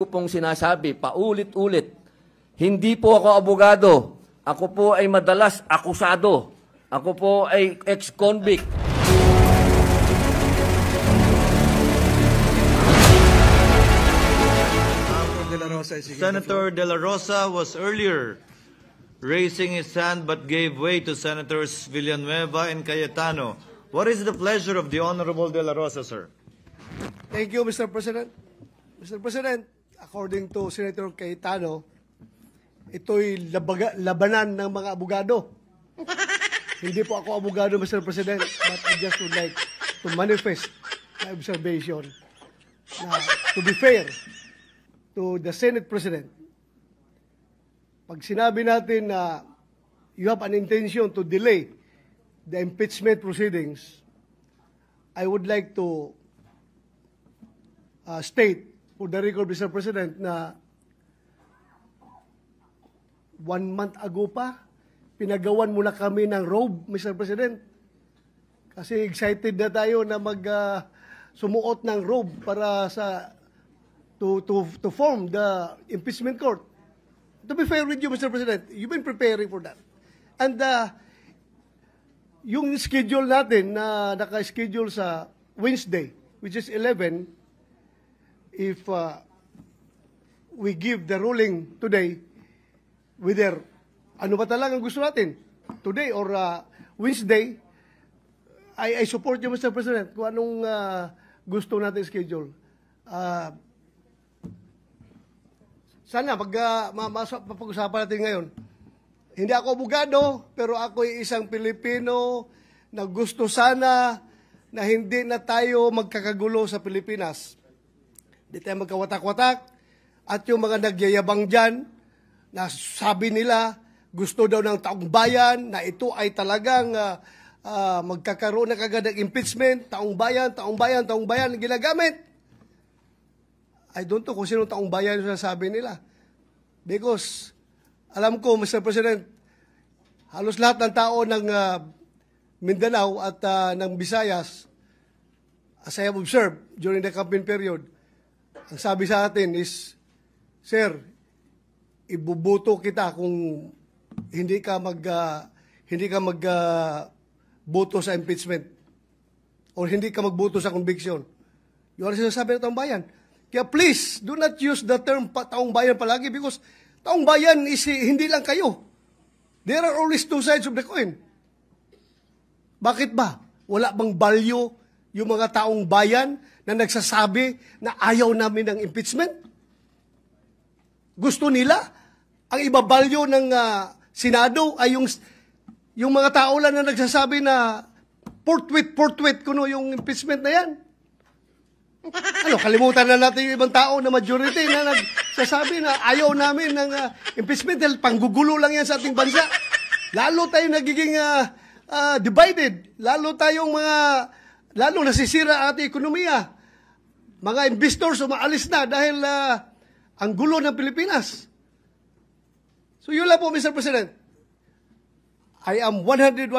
ko pong sinasabi, paulit-ulit, hindi po ako abogado. Ako po ay madalas akusado. Ako po ay ex-convict. Senator De La Rosa was earlier raising his hand but gave way to Senators Villanueva and Cayetano. What is the pleasure of the Honorable De La Rosa, sir? Thank you, Mr. President. Mr. President, according to Senator Cayetano, ito'y labanan ng mga abogado. Hindi po ako abogado, Mr. President, but I just would like to manifest my observation na, to be fair to the Senate President. Pag sinabi natin na you have an intention to delay the impeachment proceedings, I would like to state for the record, Mr. President, na 1 month ago pa, pinagawan muna kami ng robe, Mr. President. Kasi excited na tayo na sumuot ng robe para sa to form the impeachment court. To be fair with you, Mr. President, you've been preparing for that. And yung schedule natin na naka-schedule sa Wednesday, which is 11, if we give the ruling today, whether ano ba talagang gusto natin, today or Wednesday, I support you, Mr. President, kung anong gusto natin schedule. Sana mapag-usapan natin ngayon. Hindi ako abogado, pero ako ay isang Pilipino na gusto sana na hindi na tayo magkakagulo sa Pilipinas. Hindi tayo magkawatak-watak. At yung mga nagyayabang dyan, na sabi nila, gusto daw ng taong bayan, na ito ay talagang magkakaroon na kagad ng impeachment, taong bayan, ginagamit. I don't know kung sino taong bayan yung sasabi nila. Because, alam ko, Mr. President, halos lahat ng tao ng Mindanao at ng Visayas, as I have observed during the campaign period, ang sabi sa atin is, Sir, ibubuto kita kung hindi ka magboto sa impeachment or hindi ka magboto sa conviction. Yun ang sinasabi ng taong bayan. Kaya please, do not use the term taong bayan palagi because taong bayan is hindi lang kayo. There are always two sides of the coin. Bakit ba? Wala bang value yung mga taong bayan na nagsasabi na ayaw namin ng impeachment? Gusto nila? Ang iba-value ng Senado ay yung mga tao lang na nagsasabi na forthwith kuno yung impeachment na yan. Ano, kalimutan na natin yung ibang tao na majority na nagsasabi na ayaw namin ng impeachment dahil panggugulo lang yan sa ating bansa. Lalo tayong nagiging divided. Lalo nasisira ang ating ekonomiya. Mga investors umaalis na dahil ang gulo ng Pilipinas. So yun lang po, Mr. President. I am 101%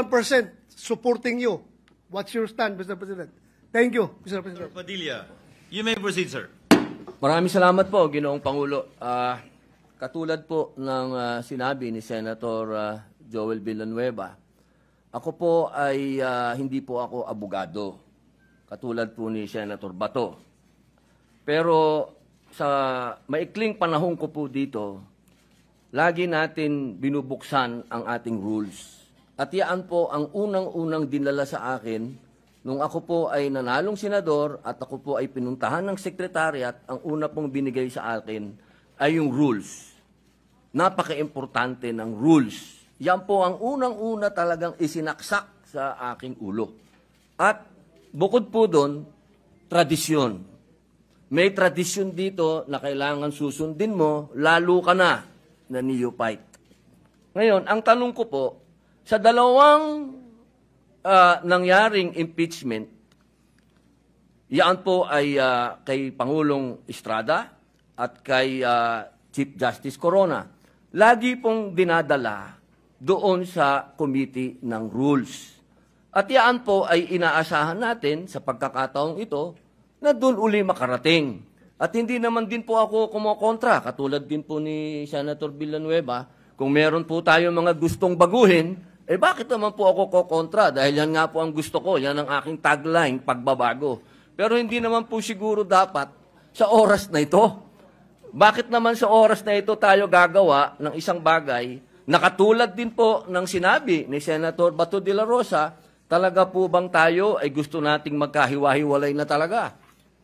supporting you. What's your stand, Mr. President? Thank you, Mr. President. Padilla, you may proceed, sir. Maraming salamat po, Ginoong Pangulo. Katulad po ng sinabi ni Senator Joel Villanueva, ako po ay hindi po ako abogado, katulad po ni Senator Bato. Pero sa maikling panahon ko po dito, lagi natin binubuksan ang ating rules. At yan po ang unang-unang dinala sa akin nung ako po ay nanalong senador at ako po ay pinuntahan ng sekretariat, ang una pong binigay sa akin ay yung rules. Napaka-importante ng rules. Yan po ang unang-una talagang isinaksak sa aking ulo. At bukod po doon, tradisyon. May tradisyon dito na kailangan susundin mo, lalo ka na neophyte. Ngayon, ang tanong ko po, sa dalawang nangyaring impeachment, yan po ay kay Pangulong Estrada at kay Chief Justice Corona. Lagi pong dinadala doon sa Committee ng Rules. At yan po ay inaasahan natin sa pagkakataong ito na doon uli makarating. At hindi naman din po ako kumokontra, katulad din po ni Senator Villanueva. Kung meron po tayo mga gustong baguhin, bakit naman po ako kokontra? Dahil yan nga po ang gusto ko, yan ang aking tagline, pagbabago. Pero hindi naman po siguro dapat sa oras na ito. Bakit naman sa oras na ito tayo gagawa ng isang bagay na katulad din po ng sinabi ni Senator Bato de la Rosa, talaga po bang tayo ay gusto nating magkahiwa-hiwalay na talaga?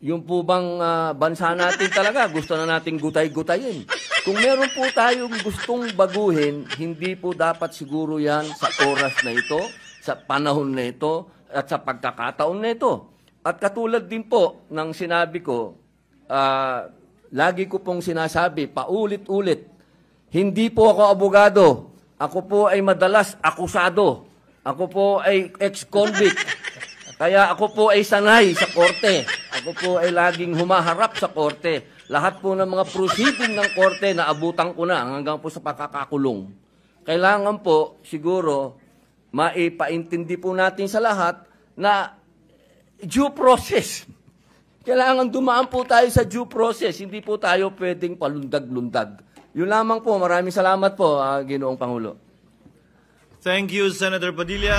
Yung po bang bansa natin talaga, gusto na nating gutay-gutayin. Kung meron po tayong gustong baguhin, hindi po dapat siguro yan sa oras na ito, sa panahon na ito, at sa pagkakataon na ito. At katulad din po ng sinabi ko, lagi ko pong sinasabi, paulit-ulit, hindi po ako abogado. Ako po ay madalas akusado. Ako po ay ex-convict. Kaya ako po ay sanay sa korte. Ako po ay laging humaharap sa korte. Lahat po ng mga proceeding ng korte na abutan ko na hanggang po sa pakakakulong. Kailangan po siguro maipaintindi po natin sa lahat na due process. Kailangan dumaan po tayo sa due process. Hindi po tayo pwedeng palundag-lundag. Yun lamang po. Maraming salamat po, Ginoong Pangulo. Thank you, Senator Padilla.